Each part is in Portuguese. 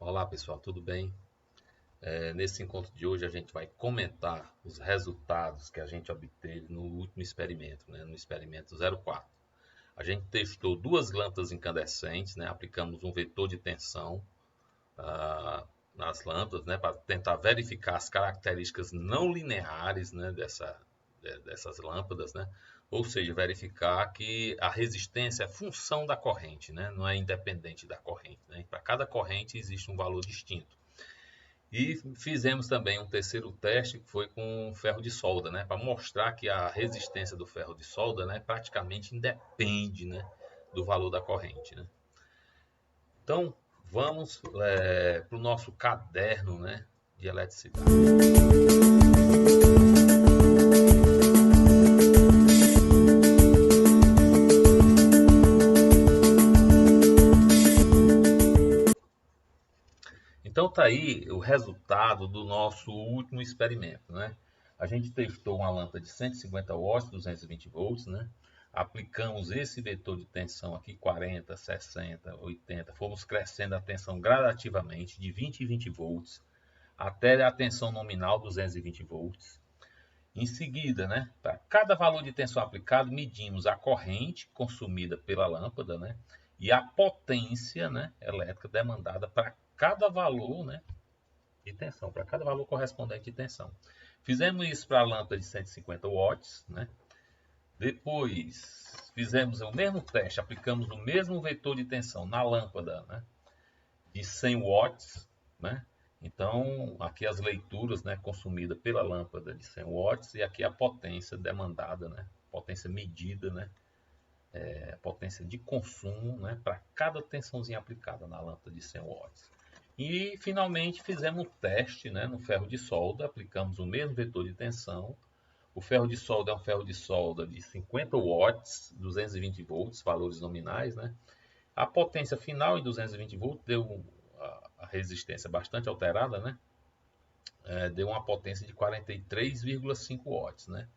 Olá pessoal, tudo bem? Nesse encontro de hoje a gente vai comentar os resultados que a gente obteve no último experimento, né? No experimento 04. A gente testou duas lâmpadas incandescentes, né? Aplicamos um vetor de tensão nas lâmpadas, né? Para tentar verificar as características não lineares, né? Dessas lâmpadas, né? Ou seja, verificar que a resistência é função da corrente, né? Não é independente da corrente, né? Para cada corrente existe um valor distinto. E fizemos também um terceiro teste, que foi com ferro de solda, né? Para mostrar que a resistência do ferro de solda, né, praticamente independe, né, do valor da corrente, né? Então, vamos para o nosso caderno, né, de eletricidade. Então tá aí o resultado do nosso último experimento, né? A gente testou uma lâmpada de 150 watts, 220 volts, né? Aplicamos esse vetor de tensão aqui, 40, 60, 80. Fomos crescendo a tensão gradativamente de 20 e 20 volts até a tensão nominal 220 volts. Em seguida, né, para cada valor de tensão aplicado, medimos a corrente consumida pela lâmpada, né, e a potência, né, elétrica demandada para cada valor, né, de tensão, para cada valor correspondente de tensão. Fizemos isso para a lâmpada de 150 watts, né? Depois fizemos o mesmo teste, aplicamos o mesmo vetor de tensão na lâmpada, né, de 100 watts, né? Então, aqui as leituras, né, consumidas pela lâmpada de 100 watts e aqui a potência demandada, né, potência medida, né, a potência de consumo, né, para cada tensãozinha aplicada na lâmpada de 100 watts. E finalmente fizemos um teste, né, no ferro de solda, aplicamos o mesmo vetor de tensão. O ferro de solda é um ferro de solda de 50 watts, 220 volts, valores nominais, né? A potência final em 220 volts deu a resistência bastante alterada, né? Deu uma potência de 43,5 watts, né?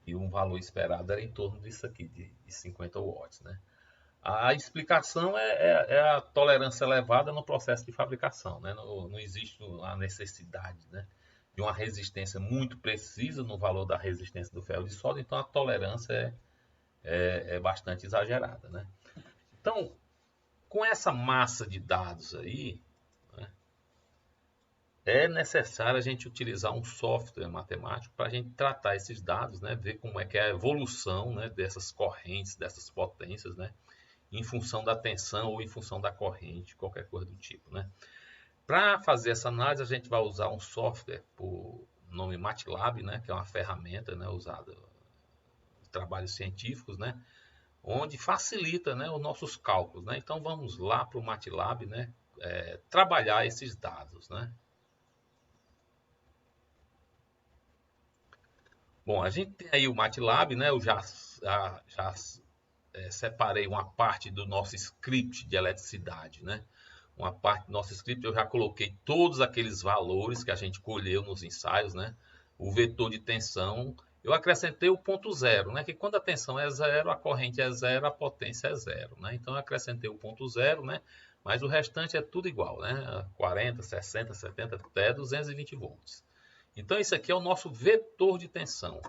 E um valor esperado era em torno disso aqui, de 50 watts, né? A explicação é a tolerância elevada no processo de fabricação, né? Não existe a necessidade, né, de uma resistência muito precisa no valor da resistência do ferro de solda, então a tolerância é bastante exagerada, né? Então, com essa massa de dados aí, né, é necessário a gente utilizar um software matemático para a gente tratar esses dados, né, ver como é que é a evolução, né, dessas correntes, dessas potências, né, em função da tensão ou em função da corrente, qualquer coisa do tipo, né? Para fazer essa análise, a gente vai usar um software por nome MATLAB, né, que é uma ferramenta, né, usada em trabalhos científicos, né, onde facilita, né, os nossos cálculos, né? Então vamos lá para o MATLAB, né, trabalhar esses dados, né? Bom, a gente tem aí o MATLAB, né? Eu já separei uma parte do nosso script de eletricidade, né? Uma parte do nosso script eu já coloquei todos aqueles valores que a gente colheu nos ensaios, né? O vetor de tensão, eu acrescentei o ponto zero, né? Que quando a tensão é zero, a corrente é zero, a potência é zero, né? Então eu acrescentei o ponto zero, né? Mas o restante é tudo igual, né? 40, 60, 70, até 220 volts. Então isso aqui é o nosso vetor de tensão.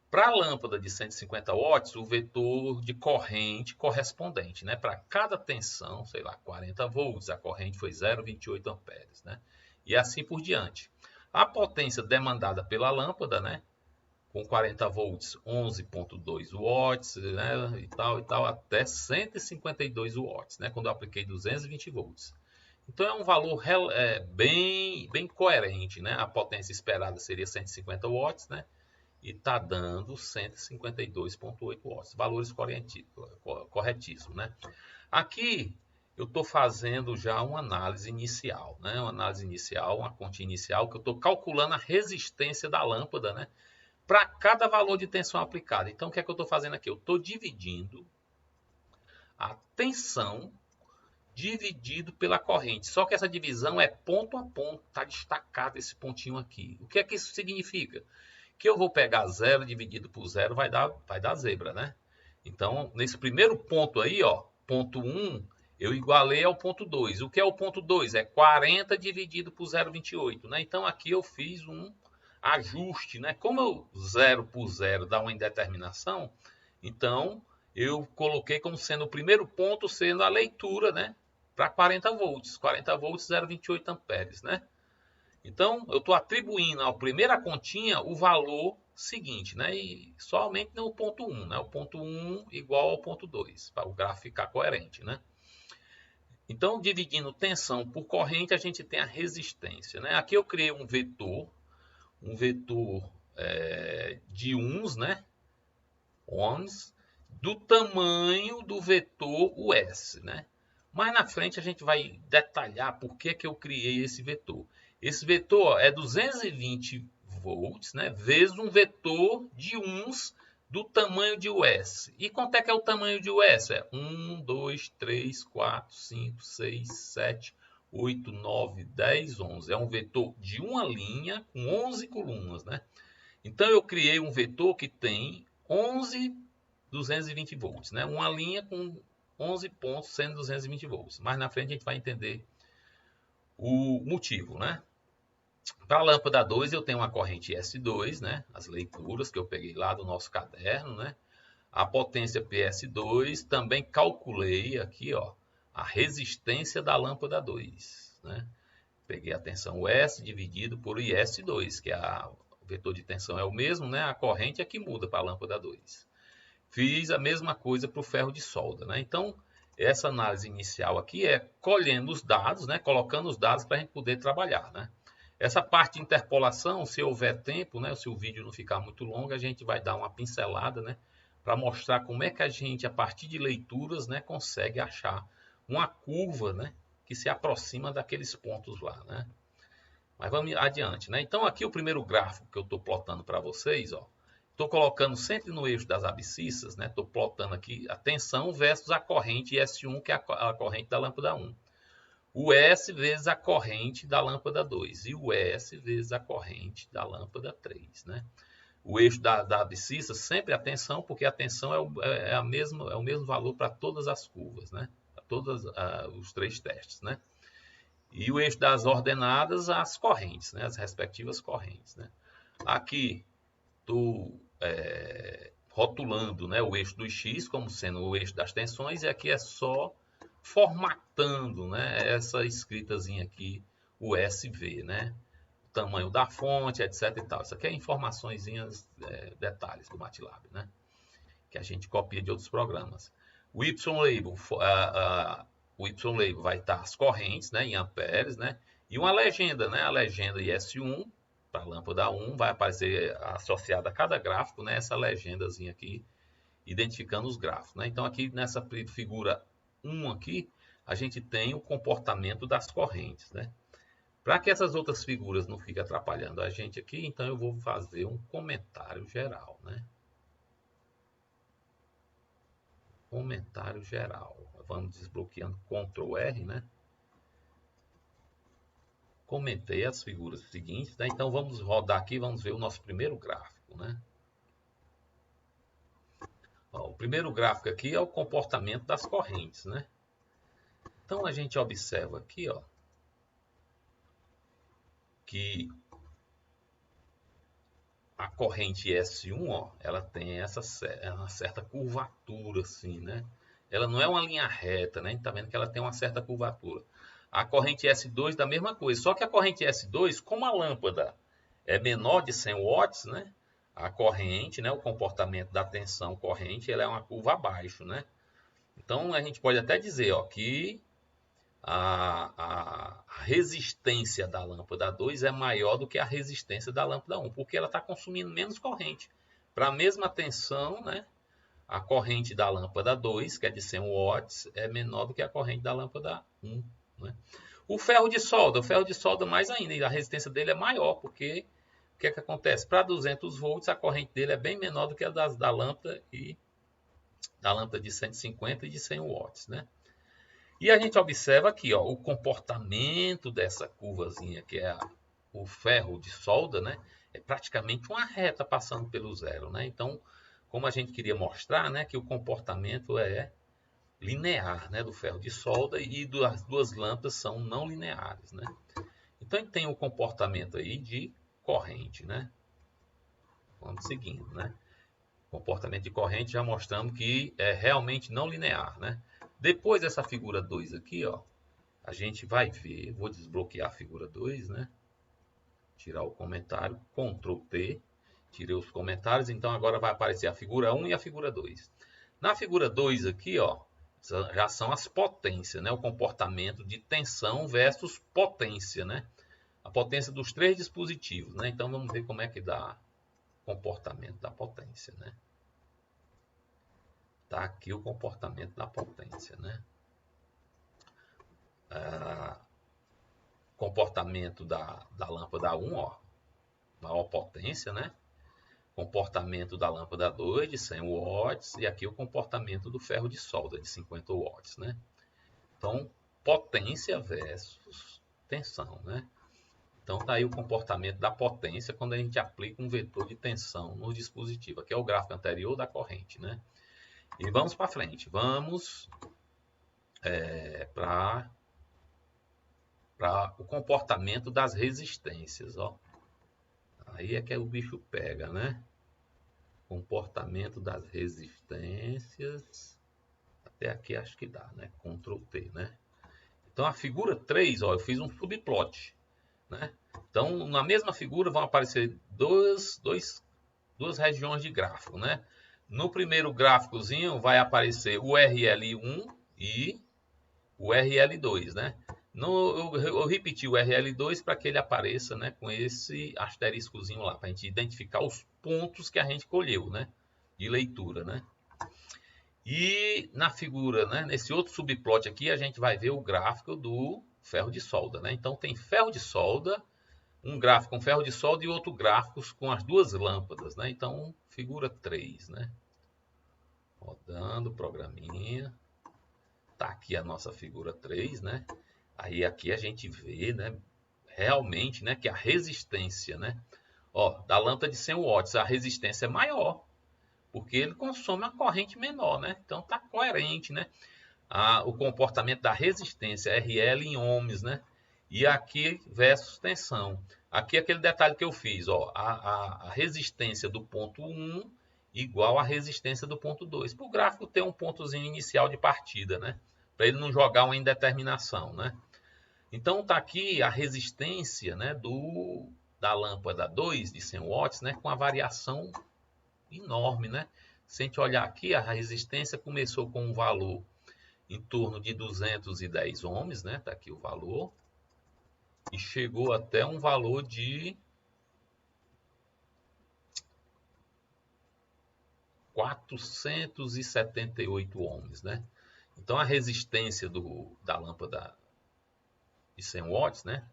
Para a lâmpada de 150 watts, o vetor de corrente correspondente, né? Para cada tensão, sei lá, 40 volts, a corrente foi 0,28 amperes, né? E assim por diante. A potência demandada pela lâmpada, né? Com 40 volts, 11,2 watts, né? E tal, até 152 watts, né? Quando eu apliquei 220 volts. Então é um valor bem coerente, né? A potência esperada seria 150 watts, né? E está dando 152,8 watts, valores corretíssimos, né? Aqui eu estou fazendo já uma análise inicial, né? Uma análise inicial, uma continha inicial, que eu estou calculando a resistência da lâmpada, né? Para cada valor de tensão aplicada. Então, o que é que eu estou fazendo aqui? Eu estou dividindo a tensão dividido pela corrente. Só que essa divisão é ponto a ponto, está destacado esse pontinho aqui. O que é que isso significa? Que eu vou pegar zero dividido por zero vai dar zebra, né? Então, nesse primeiro ponto aí, ó, ponto 1, eu igualei ao ponto 2. O que é o ponto 2? É 40 dividido por 0,28, né? Então aqui eu fiz um ajuste, né? Como eu 0 por 0 dá uma indeterminação, então eu coloquei como sendo o primeiro ponto sendo a leitura, né? Para 40 volts. 40 volts, 0,28 amperes, né? Então, eu estou atribuindo à primeira continha o valor seguinte, né? E somente no ponto 1, né? O ponto 1 igual ao ponto 2, para o gráfico ficar coerente, né? Então, dividindo tensão por corrente, a gente tem a resistência, né? Aqui eu criei um vetor de ohms, né? Ohms, do tamanho do vetor US, né? Mais na frente a gente vai detalhar por que eu criei esse vetor. Esse vetor é 220 volts, né, vezes um vetor de ohms do tamanho de US. E quanto é que é o tamanho de US? É 1, 2, 3, 4, 5, 6, 7, 8, 9, 10, 11. É um vetor de uma linha com 11 colunas, né? Então eu criei um vetor que tem 11 220 volts, né? Uma linha com 11 pontos sendo 220 volts. Mais na frente a gente vai entender o motivo, né? Para a lâmpada 2 eu tenho uma corrente S2, né? As leituras que eu peguei lá do nosso caderno, né? A potência PS2, também calculei aqui, ó, a resistência da lâmpada 2, né? Peguei a tensão S dividido por IS2, que o vetor de tensão é o mesmo, né? A corrente é que muda para a lâmpada 2. Fiz a mesma coisa para o ferro de solda, né? Então, essa análise inicial aqui é colhendo os dados, né? Colocando os dados para a gente poder trabalhar, né? Essa parte de interpolação, se houver tempo, né? Se o vídeo não ficar muito longo, a gente vai dar uma pincelada, né? Para mostrar como é que a gente, a partir de leituras, né? Consegue achar uma curva, né? Que se aproxima daqueles pontos lá, né? Mas vamos adiante, né? Então, aqui o primeiro gráfico que eu estou plotando para vocês, ó. Estou colocando sempre no eixo das abscissas, né? Estou plotando aqui a tensão versus a corrente S1, que é a corrente da lâmpada 1. O S vezes a corrente da lâmpada 2. E o S vezes a corrente da lâmpada 3, né? O eixo da abscissa sempre a tensão, porque a tensão é o mesmo valor para todas as curvas, né? Para todos os três testes, né? E o eixo das ordenadas, as correntes, né? As respectivas correntes, né? Aqui estou rotulando, né, o eixo dos X como sendo o eixo das tensões, e aqui é só formatando, né, essa escritazinha aqui, o SV, né, o tamanho da fonte, etc e tal. Isso aqui é informaçõezinhas, detalhes do MATLAB, né, que a gente copia de outros programas. O Y-label, vai estar as correntes, né, em amperes, né, e uma legenda, né, a legenda IS1, para a lâmpada 1, vai aparecer associada a cada gráfico, né, essa legendazinha aqui, identificando os gráficos, né? Então, aqui nessa figura 1 aqui, a gente tem o comportamento das correntes, né? Para que essas outras figuras não fiquem atrapalhando a gente aqui, então eu vou fazer um comentário geral, né? Comentário geral. Vamos desbloqueando Ctrl R, né? Comentei as figuras seguintes, né? Então vamos rodar aqui, vamos ver o nosso primeiro gráfico, né? Ó, o primeiro gráfico aqui é o comportamento das correntes, né? Então a gente observa aqui, ó, que a corrente S1, ó, ela tem uma certa curvatura, assim, né? Ela não é uma linha reta, né? A gente tá vendo que ela tem uma certa curvatura. A corrente S2 da mesma coisa, só que a corrente S2, como a lâmpada é menor de 100 watts, né? A corrente, né? O comportamento da tensão corrente, ela é uma curva abaixo, né? Então a gente pode até dizer, ó, que a resistência da lâmpada 2 é maior do que a resistência da lâmpada 1, porque ela está consumindo menos corrente. Para a mesma tensão, né? A corrente da lâmpada 2, que é de 100 watts, é menor do que a corrente da lâmpada 1. Né? O ferro de solda mais ainda, a resistência dele é maior, porque o que acontece? Para 200 volts, a corrente dele é bem menor do que a da lâmpada de 150 e de 100 watts. Né? E a gente observa aqui, ó, o comportamento dessa curvazinha, que é o ferro de solda, né? É praticamente uma reta passando pelo zero, né? Então, como a gente queria mostrar, né, que o comportamento é linear, né, do ferro de solda, e as duas lâmpadas são não lineares, né? Então ele tem o comportamento aí de corrente, né? Vamos seguindo, né? Comportamento de corrente já mostramos que é realmente não linear, né? Depois dessa figura 2 aqui, ó, a gente vai ver, vou desbloquear a figura 2, né? Tirar o comentário, Ctrl T, tirei os comentários, então agora vai aparecer a figura 1 e a figura 2. Na figura 2 aqui, ó, já são as potências, né? O comportamento de tensão versus potência, né? A potência dos três dispositivos, né? Então vamos ver como é que dá o comportamento da potência, né? Tá aqui o comportamento da potência, né? Comportamento da lâmpada 1, ó, maior potência, né? Comportamento da lâmpada 2 de 100 watts e aqui o comportamento do ferro de solda de 50 watts, né? Então, potência versus tensão, né? Então, tá aí o comportamento da potência quando a gente aplica um vetor de tensão no dispositivo. Aqui é o gráfico anterior da corrente, né? E vamos para frente. Vamos para o comportamento das resistências, ó. Aí é que o bicho pega, né? Comportamento das resistências. Até aqui acho que dá, né? Ctrl T, né? Então a figura 3, ó, eu fiz um subplot, né? Então na mesma figura vão aparecer duas regiões de gráfico, né? No primeiro gráficozinho vai aparecer o RL1 e o RL2, né? Eu repeti o RL2 para que ele apareça, né, com esse asteriscozinho lá, para a gente identificar os pontos que a gente colheu, né, de leitura, né? E na figura, né, nesse outro subplot aqui, a gente vai ver o gráfico do ferro de solda, né? Então tem ferro de solda, um gráfico com ferro de solda e outro gráfico com as duas lâmpadas, né? Então, figura 3, né? Rodando o programinha. Tá aqui a nossa figura 3, né? Aí aqui a gente vê, né, realmente, né, que a resistência, né, ó, da lâmpada de 100 watts, a resistência é maior, porque ele consome uma corrente menor, né? Então tá coerente, né? O comportamento da resistência RL em ohms, né? E aqui versus tensão. Aqui aquele detalhe que eu fiz, ó, a resistência do ponto 1 igual à resistência do ponto 2. Para o gráfico ter um pontozinho inicial de partida, né? Para ele não jogar uma indeterminação, né? Então está aqui a resistência, né, da lâmpada 2 de 100 watts, né, com a variação enorme, né? Se a gente olhar aqui, a resistência começou com um valor em torno de 210 ohms, né? Tá aqui o valor. E chegou até um valor de 478 ohms, né? Então a resistência da lâmpada de 100 watts, né,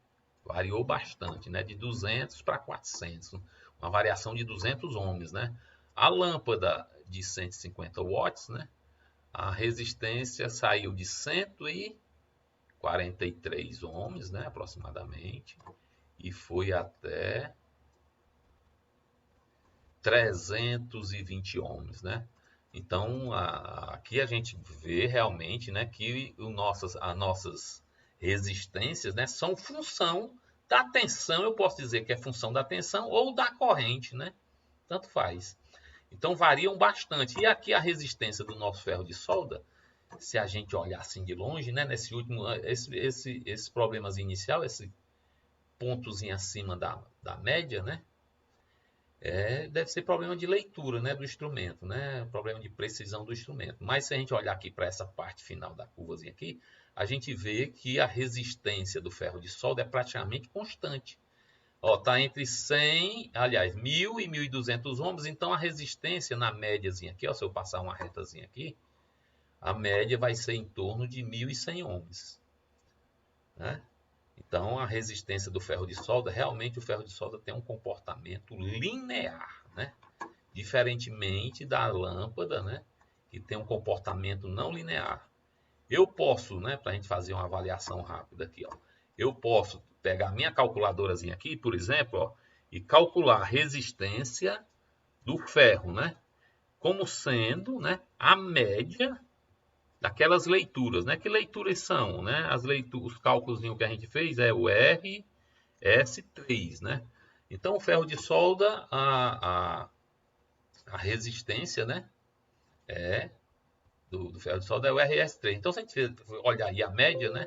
variou bastante, né, de 200 para 400, uma variação de 200 ohms, né? A lâmpada de 150 watts, né, a resistência saiu de 143 ohms, né, aproximadamente, e foi até 320 ohms, né? Então, aqui a gente vê realmente, né, que as nossas resistências, né, são função da tensão, eu posso dizer que é função da tensão ou da corrente, né? Tanto faz. Então, variam bastante. E aqui a resistência do nosso ferro de solda, se a gente olhar assim de longe, né, nesse último, esse problemas inicial, esse pontozinho acima da média, né? Deve ser problema de leitura, né, do instrumento, né, problema de precisão do instrumento. Mas se a gente olhar aqui para essa parte final da curvazinha aqui, a gente vê que a resistência do ferro de solda é praticamente constante. Ó, tá entre 100, aliás, 1000 e 1200 ohms, então a resistência na médiazinha aqui, ó, se eu passar uma retazinha aqui, a média vai ser em torno de 1100 ohms, né? Então, a resistência do ferro de solda, realmente o ferro de solda tem um comportamento linear, né? Diferentemente da lâmpada, né, que tem um comportamento não linear. Eu posso, né, para a gente fazer uma avaliação rápida aqui, ó, eu posso pegar a minha calculadorazinha aqui, por exemplo, ó, e calcular a resistência do ferro, né, como sendo, né, a média daquelas leituras, né? Que leituras são, né? Os cálculos que a gente fez é o RS3, né? Então, o ferro de solda, a resistência, né? Do ferro de solda é o RS3. Então, se a gente olhar aí a média, né?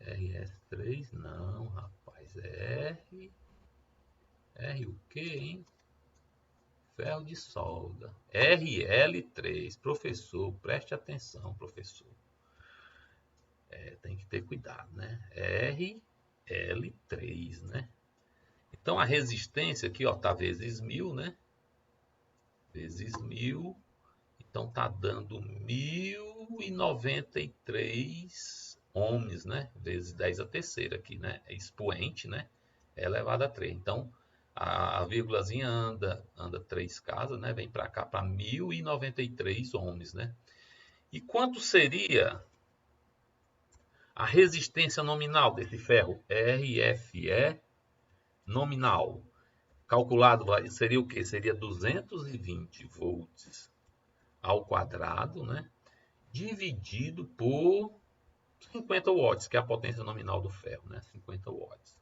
RS3, não, rapaz, R o quê, hein? Ferro de solda. RL3. Professor, preste atenção, professor. Tem que ter cuidado, né? RL3, né? Então, a resistência aqui, ó, tá vezes 1000, né? Vezes 1000. Então, tá dando 1093 ohms, né? Vezes 10 a terceira aqui, né? É expoente, né? É elevado a 3. Então, a vírgulazinha anda 3 casas, né? Vem para cá para 1093 ohms, né? E quanto seria a resistência nominal desse ferro? RFE nominal. Calculado seria o quê? Seria 220 volts ao quadrado, né? Dividido por 50 watts, que é a potência nominal do ferro, né? 50 watts.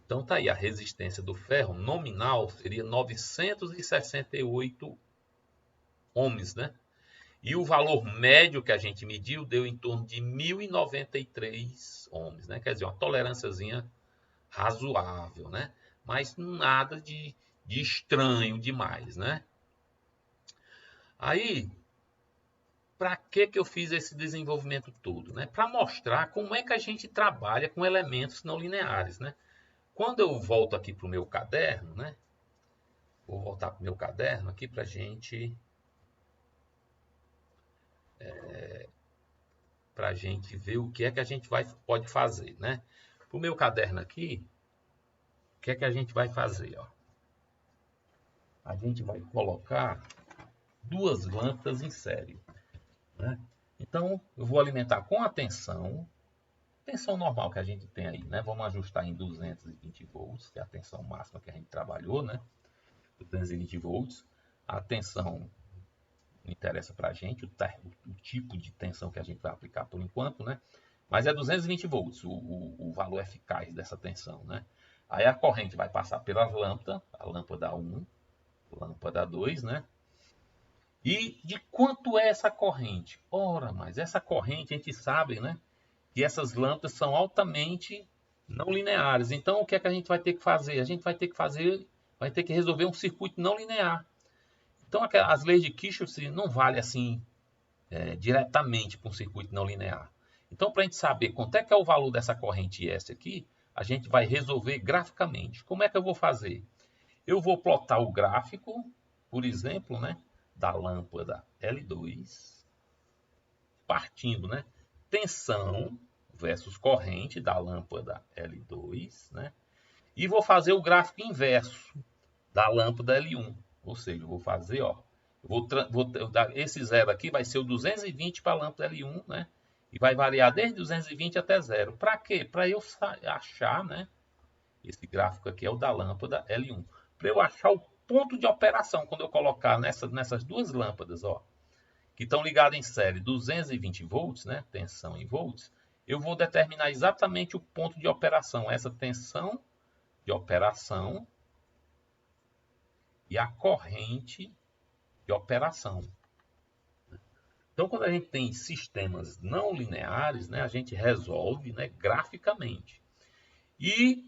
Então tá aí, a resistência do ferro nominal seria 968 ohms, né? E o valor médio que a gente mediu deu em torno de 1093 ohms, né? Quer dizer, uma tolerânciazinha razoável, né? Mas nada de estranho demais, né? Aí, para que eu fiz esse desenvolvimento todo, né? Para mostrar como é que a gente trabalha com elementos não lineares, né? Quando eu volto aqui para o meu caderno, né? Vou voltar para o meu caderno aqui para a gente ver o que é que a gente pode fazer, né? Para o meu caderno aqui, o que é que a gente vai fazer, ó? A gente vai colocar duas lâmpadas em série, né? Então, eu vou alimentar com a tensão normal que a gente tem aí, né? Vamos ajustar em 220 volts, que é a tensão máxima que a gente trabalhou, né? 220 volts. A tensão não interessa para a gente, o tipo de tensão que a gente vai aplicar por enquanto, né? Mas é 220 volts o valor eficaz dessa tensão, né? Aí a corrente vai passar pelas lâmpadas, a lâmpada 1, a lâmpada 2, né? E de quanto é essa corrente? Ora, mas essa corrente a gente sabe, né? Que essas lâmpadas são altamente não lineares. Então, o que é que a gente vai ter que fazer? A gente vai ter que resolver um circuito não linear. Então, as leis de Kirchhoff não valem assim diretamente para um circuito não linear. Então, para a gente saber quanto é que é o valor dessa corrente S aqui, a gente vai resolver graficamente. Como é que eu vou fazer? Eu vou plotar o gráfico, por exemplo, né, da lâmpada L2, partindo, né, tensão versus corrente da lâmpada L2, né, e vou fazer o gráfico inverso da lâmpada L1. Ou seja, eu vou fazer, ó, esse zero aqui vai ser o 220 para a lâmpada L1, né? E vai variar desde 220 até zero. Para quê? Para eu achar, né? Esse gráfico aqui é o da lâmpada L1. Para eu achar o ponto de operação, quando eu colocar nessas duas lâmpadas, ó, que estão ligadas em série 220 volts, né? Tensão em volts, eu vou determinar exatamente o ponto de operação, essa tensão de operação e a corrente de operação. Então, quando a gente tem sistemas não lineares, né, a gente resolve, né, graficamente. E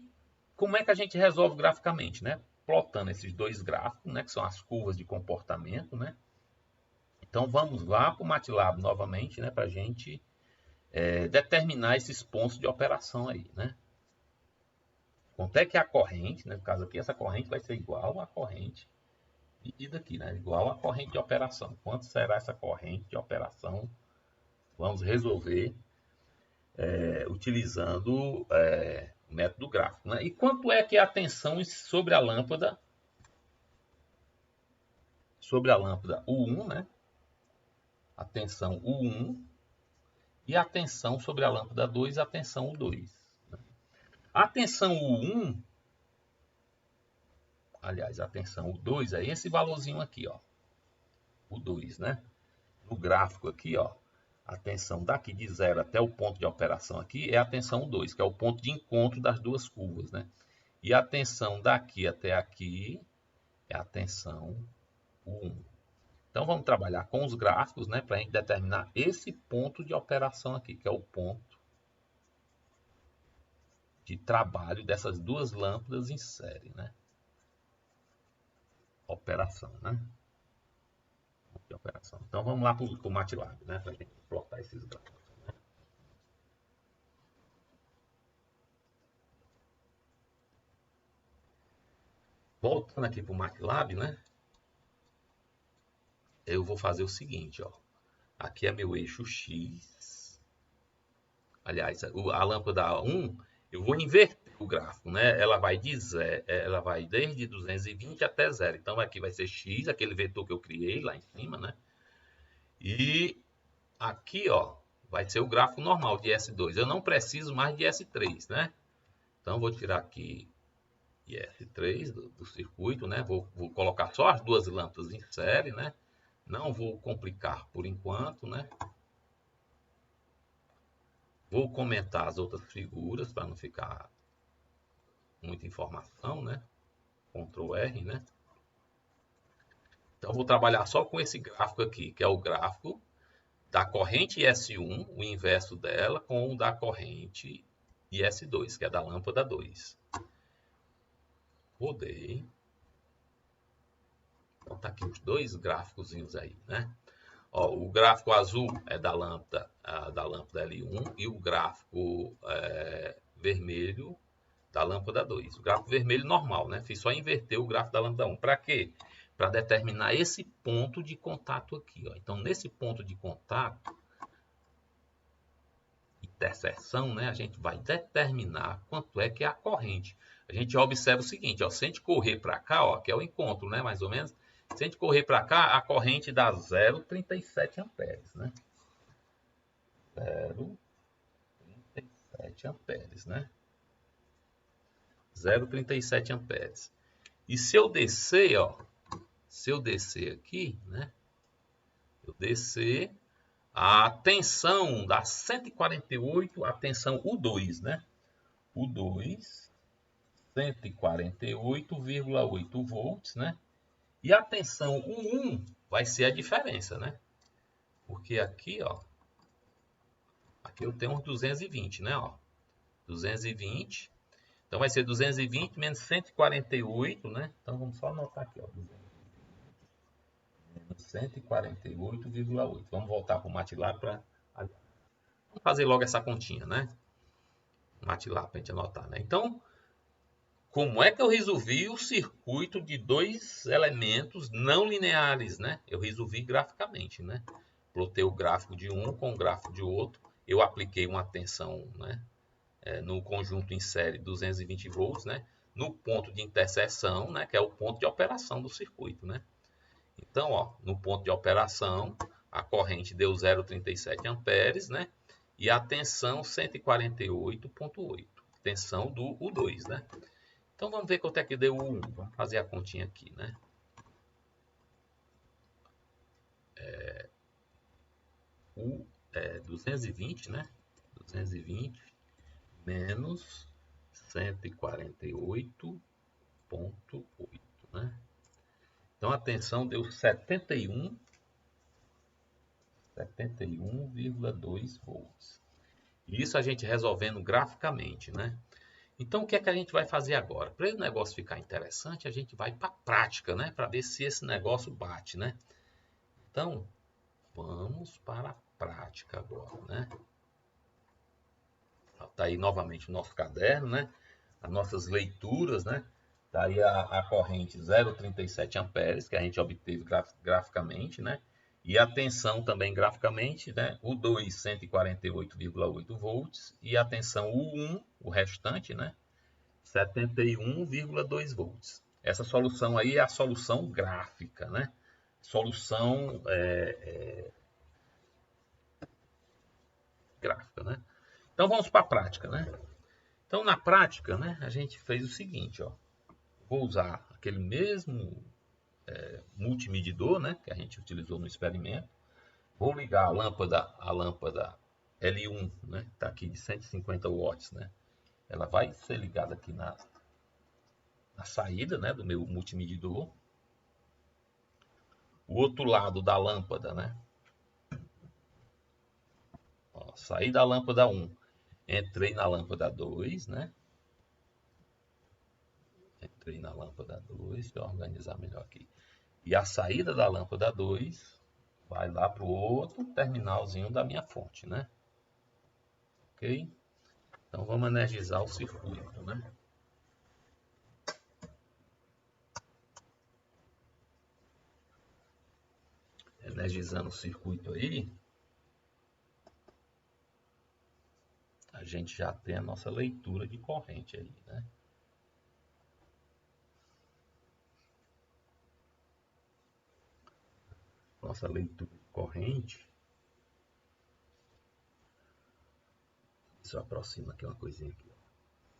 como é que a gente resolve graficamente? Né? Plotando esses dois gráficos, né, que são as curvas de comportamento. Né? Então, vamos lá para o MATLAB novamente, né, para a gente determinar esses pontos de operação aí. Né? Quanto é que é a corrente, né, no caso aqui, essa corrente vai ser igual à corrente medida aqui, né? Igual à corrente de operação. Quanto será essa corrente de operação? Vamos resolver utilizando o método gráfico. Né? E quanto é que é a tensão sobre a lâmpada U1, né? A tensão U1 e a tensão sobre a lâmpada 2, a tensão U2. Né? A tensão U1, aliás, a tensão U2 é esse valorzinho aqui, ó. U2, né? no gráfico aqui, ó, a tensão daqui de 0 até o ponto de operação aqui é a tensão 2, que é o ponto de encontro das duas curvas, né? E a tensão daqui até aqui é a tensão 1. Então, vamos trabalhar com os gráficos, né, para a gente determinar esse ponto de operação aqui, que é o ponto de trabalho dessas duas lâmpadas em série, né? Operação, né? De operação. Então, vamos lá para o MATLAB, né, para a gente plotar esses gráficos. Né? Voltando aqui para o MATLAB, né? Eu vou fazer o seguinte, ó. Aqui é meu eixo X. Aliás, a lâmpada 1, eu vou inverter o gráfico, né? Ela vai desde 220 até 0. Então, aqui vai ser X, aquele vetor que eu criei lá em cima, né? E aqui, ó, vai ser o gráfico normal de S2. Eu não preciso mais de S3, né? Então, vou tirar aqui S3 do circuito, né? Vou colocar só as duas lâmpadas em série, né? Não vou complicar por enquanto, né? Vou comentar as outras figuras para não ficar muita informação, né? Ctrl R, né? Então, vou trabalhar só com esse gráfico aqui, que é o gráfico da corrente IS1, o inverso dela, com o da corrente IS2, que é da lâmpada 2. Rodei. Então, tá aqui os dois gráficos aí, né? Ó, o gráfico azul é da lâmpada L1 e o gráfico vermelho da lâmpada 2. O gráfico vermelho normal, né? Fiz só inverter o gráfico da lâmpada 1. Para quê? Para determinar esse ponto de contato aqui, ó. Então, nesse ponto de contato, interseção, né? A gente vai determinar quanto é que é a corrente. A gente observa o seguinte, ó. Se a gente correr para cá, ó, que é o encontro, né? Mais ou menos. Se a gente correr para cá, a corrente dá 0,37 amperes, né? 0,37 amperes, né? 0,37 amperes. E se eu descer, ó, se eu descer aqui, né? Eu descer, a tensão dá 148, a tensão U2, né? U2, 148,8 volts, né? E a tensão U1 vai ser a diferença, né? Porque aqui, ó, aqui eu tenho uns 220, né? Ó, 220. Então vai ser 220 menos 148, né? Então vamos só anotar aqui, ó. 148,8. Vamos voltar para o MATLAB para... Vamos fazer logo essa continha, né? MATLAB para a gente anotar, né? Então, como é que eu resolvi o circuito de dois elementos não lineares, né? Eu resolvi graficamente, né? Plotei o gráfico de um com o gráfico de outro. Eu apliquei uma tensão, né? No conjunto em série 220 volts, né? No ponto de interseção, né? Que é o ponto de operação do circuito, né? Então, ó, no ponto de operação, a corrente deu 0,37 amperes, né? E a tensão 148,8. Tensão do U2, né? Então, vamos ver quanto é que deu o U1. Vamos fazer a continha aqui, né? U é 220, né? 220 menos 148,8, né? Então, a tensão deu 71,2 volts. Isso a gente resolvendo graficamente, né? Então, o que é que a gente vai fazer agora? Para o negócio ficar interessante, a gente vai para a prática, né? Para ver se esse negócio bate, né? Então, vamos para a prática agora, né? Tá aí novamente o nosso caderno, né? As nossas leituras, né? Tá aí a corrente 0,37 amperes, que a gente obteve graficamente, né? E a tensão também graficamente, né? O 2, 148,8 volts. E a tensão U1, o restante, né? 71,2 volts. Essa solução aí é a solução gráfica, né? Solução gráfica, né? Então vamos para a prática, né? Então na prática, né, a gente fez o seguinte, ó. Vou usar aquele mesmo multimedidor, né, que a gente utilizou no experimento. Vou ligar a lâmpada L1, né? Tá aqui de 150 watts, né? Ela vai ser ligada aqui na saída, né, do meu multimedidor. O outro lado da lâmpada, né? Ó, saí da lâmpada 1, entrei na lâmpada 2, né? Entrei na lâmpada 2, deixa eu organizar melhor aqui. E a saída da lâmpada 2 vai lá para o outro terminalzinho da minha fonte, né? Ok? Então vamos energizar o circuito, né? Energizando o circuito aí, a gente já tem a nossa leitura de corrente aí, né? Nossa leitura de corrente. Isso aproxima aqui uma coisinha aqui, ó.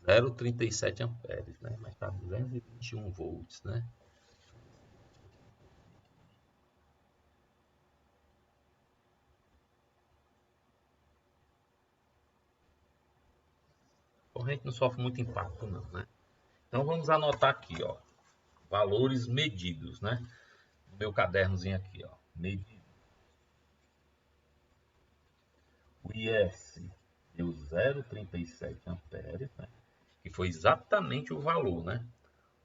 0,37 amperes, né? Mas está 221 volts, né? A corrente não sofre muito impacto, não, né? Então vamos anotar aqui, ó, valores medidos, né? No meu cadernozinho aqui, ó, medido. O IS deu 0,37 amperes, né? Que foi exatamente o valor, né?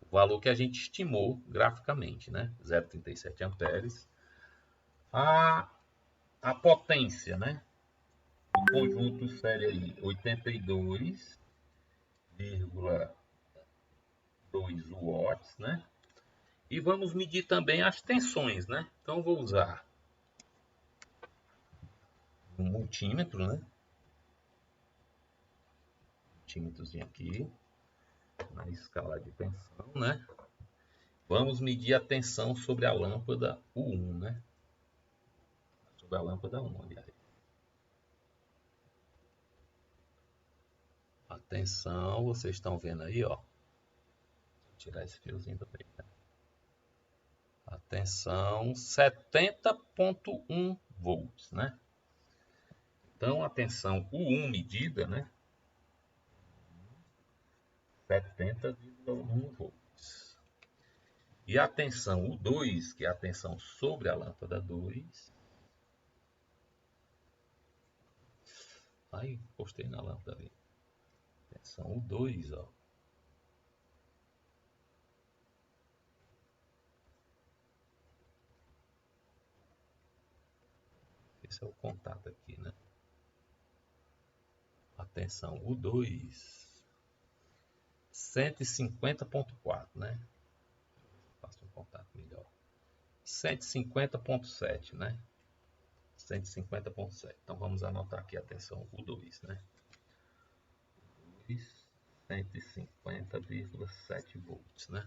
O valor que a gente estimou graficamente, né? 0,37 amperes. A potência, né? O conjunto série aí, 82,2 watts, né? E vamos medir também as tensões, né? Então vou usar um multímetro, né? Multímetrozinho aqui na escala de tensão, né? Vamos medir a tensão sobre a lâmpada U1, né? Sobre a lâmpada 1, aliás. A tensão, vocês estão vendo aí, ó. Vou tirar esse fiozinho também, né? A tensão 70,1 volts, né? Então a tensão U1 medida, né? 70,1 volts. E a tensão U2, que é a tensão sobre a lâmpada 2. Aí, postei na lâmpada ali. Tensão U2, ó. Esse é o contato aqui, né? A tensão U2. 150,4, né? Faço um contato melhor. 150,7, né? 150,7. Então vamos anotar aqui a tensão U2, né? 150,7 volts, né?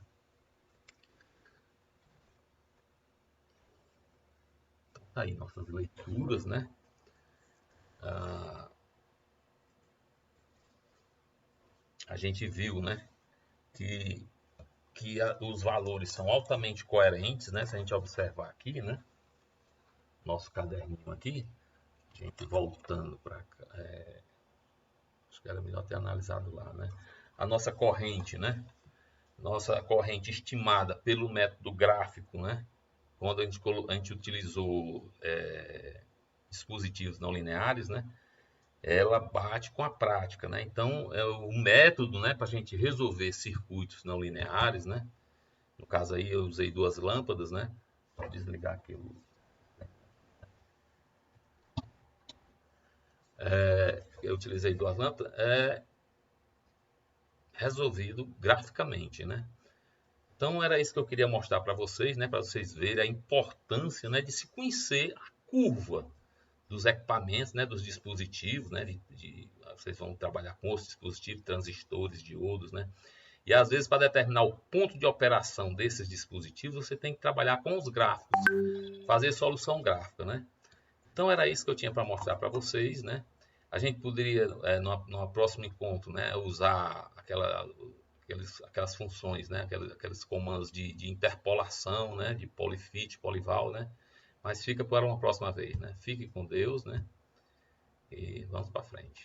Então tá aí nossas leituras, né? A gente viu, né? Que os valores são altamente coerentes, né? Se a gente observar aqui, né? Nosso caderninho aqui, a gente voltando para cá, acho que era melhor ter analisado lá, né? A nossa corrente, né? Nossa corrente estimada pelo método gráfico, né? Quando a gente utilizou dispositivos não lineares, né? Ela bate com a prática, né? Então, o método, né, para a gente resolver circuitos não lineares, né? No caso aí eu usei duas lâmpadas, né? Vou desligar aqui o... Eu utilizei duas lâmpadas, resolvido graficamente, né? Então era isso que eu queria mostrar para vocês, né? Para vocês verem a importância, né, de se conhecer a curva dos equipamentos, né, dos dispositivos, né? Vocês vão trabalhar com os dispositivos, transistores, diodos, né? E às vezes para determinar o ponto de operação desses dispositivos, você tem que trabalhar com os gráficos, fazer solução gráfica, né? Então era isso que eu tinha para mostrar para vocês, né? A gente poderia, numa próximo encontro, né, usar aquelas funções, né, aqueles comandos de interpolação, né, de polyfit, polyval, né, Mas fica para uma próxima vez, né? Fique com Deus, né? E vamos para frente.